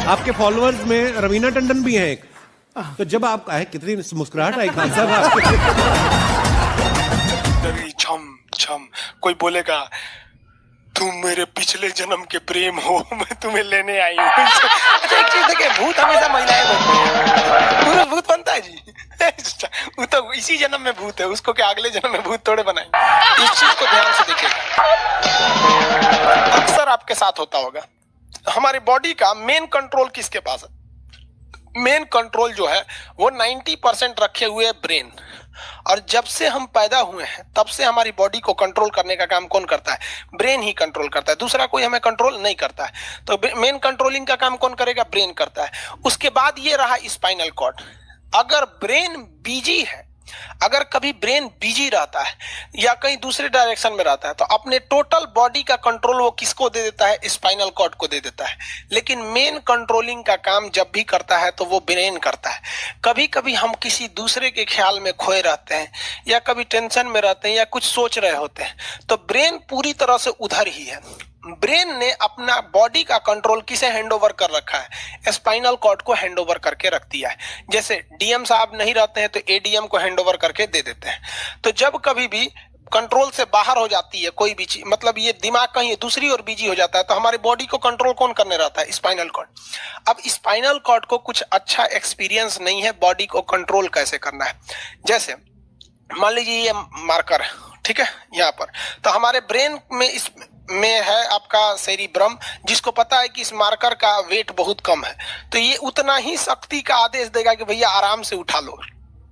आपके फॉलोअर्स में रवीना टंडन भी हैं एक, तो जब आप आए कितनी मुस्कुराहट आई खान साहब आपके। छम छम कोई बोलेगा तुम मेरे पिछले जन्म के प्रेम हो, मैं तुम्हें लेने आई हूँ। अच्छा एक चीज देखिए, भूत हमेशा महिलाएं बनती है, भूत बनता है जी। वो तो इसी जन्म में भूत है, उसको क्या अगले जन्म में भूत थोड़े बनाएंगे। इस चीज को ध्यान से देखिएगा, अक्सर आपके साथ होता होगा। हमारी बॉडी का मेन कंट्रोल किसके पास है? मेन कंट्रोल जो है वो 90% रखे हुए ब्रेन। और जब से हम पैदा हुए हैं तब से हमारी बॉडी को कंट्रोल करने का काम कौन करता है? ब्रेन ही कंट्रोल करता है, दूसरा कोई हमें कंट्रोल नहीं करता है। तो मेन कंट्रोलिंग का काम कौन करेगा? ब्रेन करता है। उसके बाद ये रहा स्पाइनल कॉर्ड। अगर ब्रेन बिजी है, अगर कभी ब्रेन बिजी रहता है या कहीं दूसरे डायरेक्शन में रहता है, तो अपने टोटल बॉडी का कंट्रोल वो किसको दे देता है? स्पाइनल कॉर्ड को दे देता है। लेकिन मेन कंट्रोलिंग का काम जब भी करता है तो वो ब्रेन करता है। कभी कभी हम किसी दूसरे के ख्याल में खोए रहते हैं या कभी टेंशन में रहते हैं या कुछ सोच रहे होते हैं, तो ब्रेन पूरी तरह से उधर ही है। ब्रेन ने अपना बॉडी का कंट्रोल किसे हैंडओवर कर रखा है? स्पाइनल कॉर्ड को हैंडओवर करके रख दिया है। जैसे डीएम साहब नहीं रहते हैं तो एडीएम को हैंडओवर करके दे देते हैं। तो जब कभी भी कंट्रोल से बाहर हो जाती है कोई भी चीज, मतलब ये दिमाग कहीं दूसरी ओर बिजी हो जाता है, तो हमारी बॉडी को कंट्रोल कौन करने रहता है? Spinal cord. अब स्पाइनल कॉर्ड को कुछ अच्छा एक्सपीरियंस नहीं है बॉडी को कंट्रोल कैसे करना है। जैसे मान लीजिए ये मार्कर है, ठीक है, यहाँ पर, तो हमारे ब्रेन में इस में है आपका सेरिब्रम, जिसको पता है कि इस मार्कर का वेट बहुत कम है, तो ये उतना ही शक्ति का आदेश देगा कि भैया आराम से उठा लो।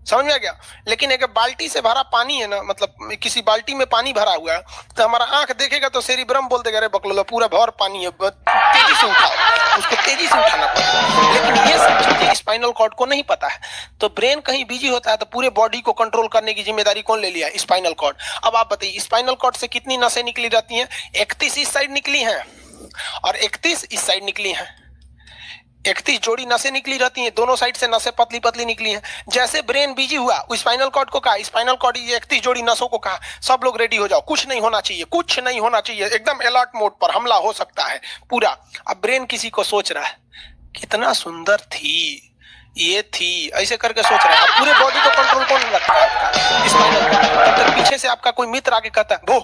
समझ में आ गया? लेकिन एक बाल्टी से भरा पानी है ना, मतलब किसी बाल्टी में पानी भरा हुआ है, तो हमारा आंख देखेगा तो सेरिब्रम बोल देगा अरे बकलोला पूरा भर पानी है, तेजी से उठाओ, उसको तेजी से उठाना पड़ेगा। लेकिन ये सब चीजें स्पाइनल कॉर्ड को नहीं पता है। तो ब्रेन कहीं बिजी होता है तो पूरे बॉडी को कंट्रोल करने की जिम्मेदारी कौन ले लिया? Spinal cord. अब आप बताइए स्पाइनल कॉर्ड से कितनी नसें निकली जाती हैं? 31 इस साइड निकली हैं और 31 इस साइड निकली हैं। 31 जोड़ी नसें निकली रहती हैं, दोनों साइड से नसें पतली पतली निकली हैं। जैसे ब्रेन बिजी हुआ, स्पाइनल कॉर्ड को कहा, स्पाइनल कॉर्ड 31 जोड़ी नसों को कहा सब लोग रेडी हो जाओ, कुछ नहीं होना चाहिए, कुछ नहीं होना चाहिए, एकदम अलर्ट मोड पर, हमला हो सकता है पूरा। अब ब्रेन किसी को सोच रहा है कितना सुंदर थी ये थी, ऐसे करके सोच रहा है। पूरे बॉडी को कंट्रोल कौन रखता है? आपका स्पाइनल कॉर्ड। तब तक पीछे से आपका कोई मित्र आके कहता है वो,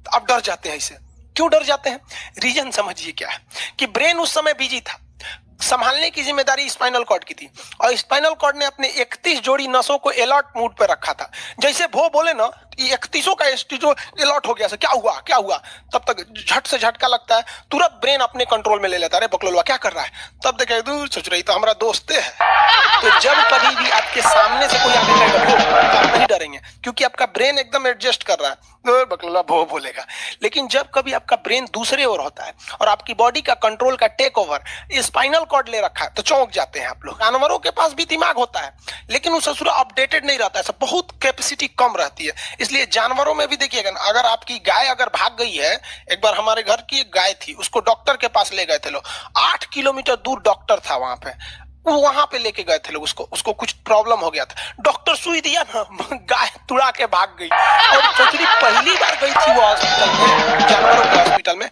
आप डर जाते हैं। ऐसे क्यों डर जाते हैं? रीजन समझिए क्या है कि ब्रेन उस समय बिजी था, संभालने की जिम्मेदारी स्पाइनल कॉर्ड की थी, और स्पाइनल कॉर्ड ने अपने 31 जोड़ी नसों को अलर्ट मूड पर रखा था। जैसे वो बोले ना 31 का जो अलर्ट हो गया, क्या हुआ क्या हुआ, तब तक झट से झटका लगता है, तुरंत ब्रेन अपने कंट्रोल में ले लेता है। अरे बकलोलवा क्या कर रहा है? तब देखे दूर सोच रही तो हमारा दोस्त है। तो जब कभी भी आपके सामने से कोई आके कहेगा तो आप नहीं डरेंगे, क्योंकि आपका ब्रेन एकदम एडजस्ट कर रहा है, बकलोला भो बोलेगा। लेकिन जब कभी आपका ब्रेन दूसरे ओर होता है और आपकी बॉडी का कंट्रोल का टेक ओवर स्पाइनल कॉर्ड ले रखा है, तो चौंक जाते हैं आप लोग। जानवरों के पास भी दिमाग होता है लेकिन वो ससुरा अपडेटेड नहीं रहता है, सब बहुत कैपेसिटी कम रहती है। इसलिए जानवरों में भी देखिएगा ना, अगर आपकी गाय अगर भाग गई है, एक बार हमारे घर की एक गाय थी, उसको डॉक्टर के पास ले गए थे लोग, 8 किलोमीटर दूर डॉक्टर था वहां पे, वो वहां पे लेके गए थे लोग, उसको कुछ प्रॉब्लम हो गया था, डॉक्टर सुई दिया ना, गाय तुड़ा के भाग गई। और चौधरी पहली बार गई थी वो हॉस्पिटल में, जानवरों के हॉस्पिटल में,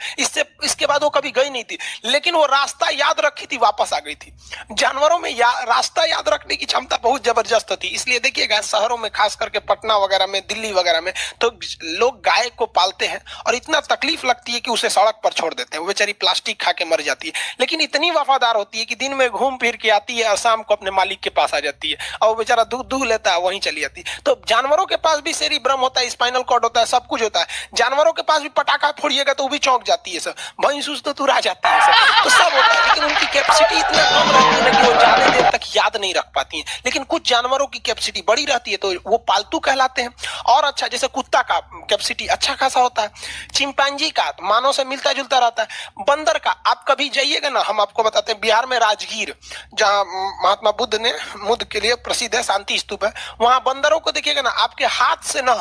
इसके बाद वो कभी गई नहीं थी, लेकिन वो रास्ता याद रखी थी, वापस आ गई थी। जानवरों में रास्ता याद रखने की क्षमता बहुत जबरदस्त थी। इसलिए देखिएगा शहरों में, खास करके पटना वगैरह में, दिल्ली वगैरह में, तो लोग गाय को पालते हैं और इतना तकलीफ लगती है कि उसे सड़क पर छोड़ देते हैं, वो बेचारी प्लास्टिक खा के मर जाती है। लेकिन इतनी वफादार होती है कि दिन में घूम फिर के आती है और शाम को अपने मालिक के पास आ जाती है, और वो बेचारा दूध दूध लेता है, वहीं चली जाती है। तो जानवरों के पास भी सेरिब्रम होता है, स्पाइनल कॉर्ड होता है, सब कुछ होता है। जानवरों के पास भी पटाखा फोड़िएगा तो वो भी चौंक जाती है, सब भैंस तो तुरा जाती है, सब तो सब होता है। लेकिन उनकी कैपेसिटी इतना कम रहती है कि वो ज्यादा देर तक याद नहीं रख पाती है। लेकिन कुछ जानवरों की कैपेसिटी बड़ी रहती है तो वो पालतू कहलाते हैं। और अच्छा, जैसे कुत्ता का कैपेसिटी अच्छा खासा होता है, चिंपांजी का मानव से मिलता जुलता रहता है, बंदर का आप कभी जाइएगा ना, हम आपको बताते हैं, बिहार में राजगीर, जहाँ महात्मा बुद्ध के लिए प्रसिद्ध है, शांति स्तूप है, वहां बंदरों को देखिएगा ना, आपके हाथ से ना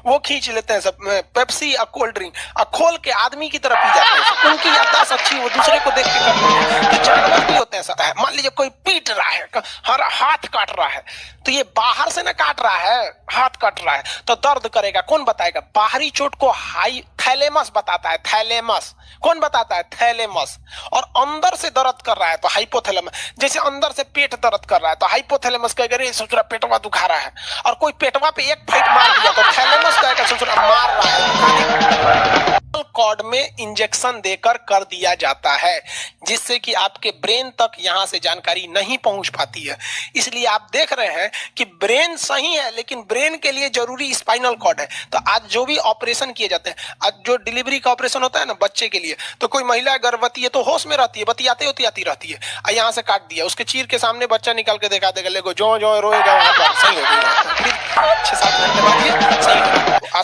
वो खींच लेते हैं सब पेप्सी और कोल्ड ड्रिंक, और खोल के आदमी की तरफ पी जाते हैं। उनकी याददाश्त अच्छी, वो दूसरे को देख के कर लेते हैं। तो जानवर भी होते हैं ऐसा है, मान लीजिए कोई पीट रहा है, हर हाथ काट रहा है, तो ये बाहर से ना काट रहा है, हाथ काट रहा है तो दर्द करेगा। कौन बताएगा? बाहरी चोट को हाई थैलेमस बताता है, थैलेमस। कौन बताता है? थैलेमस। और अंदर से दर्द कर रहा है तो हाइपोथैलेमस। जैसे अंदर से पेट दर्द कर रहा है तो हाइपोथैलेमस कहेगा रे सोच रहा पेटवा दुखा रहा है, और कोई पेटवा पे एक फाइट मार दिया तो थैलेमस कहेगा सोच रहा मार रहा है। कॉर्ड में इंजेक्शन देकर कर दिया जाता है, जिससे कि आपके ब्रेन तक यहां से जानकारी नहीं पहुंच पाती है। इसलिए आप देख रहे हैं कि ब्रेन सही है लेकिन ब्रेन के लिए जरूरी स्पाइनल कॉर्ड है। तो आज जो भी ऑपरेशन किए जाते हैं, आज जो डिलीवरी का ऑपरेशन होता है ना बच्चे के लिए, तो कोई महिला गर्भवती है तो होश में रहती है, बतियाते होती रहती है, यहाँ से काट दिया, उसके चीर के सामने बच्चा निकाल के दिखा देगा, लेगो जो जो रोएगा वहां पर सही हो गया, फिर 6-7 घंटे बाद ये सही हो गया।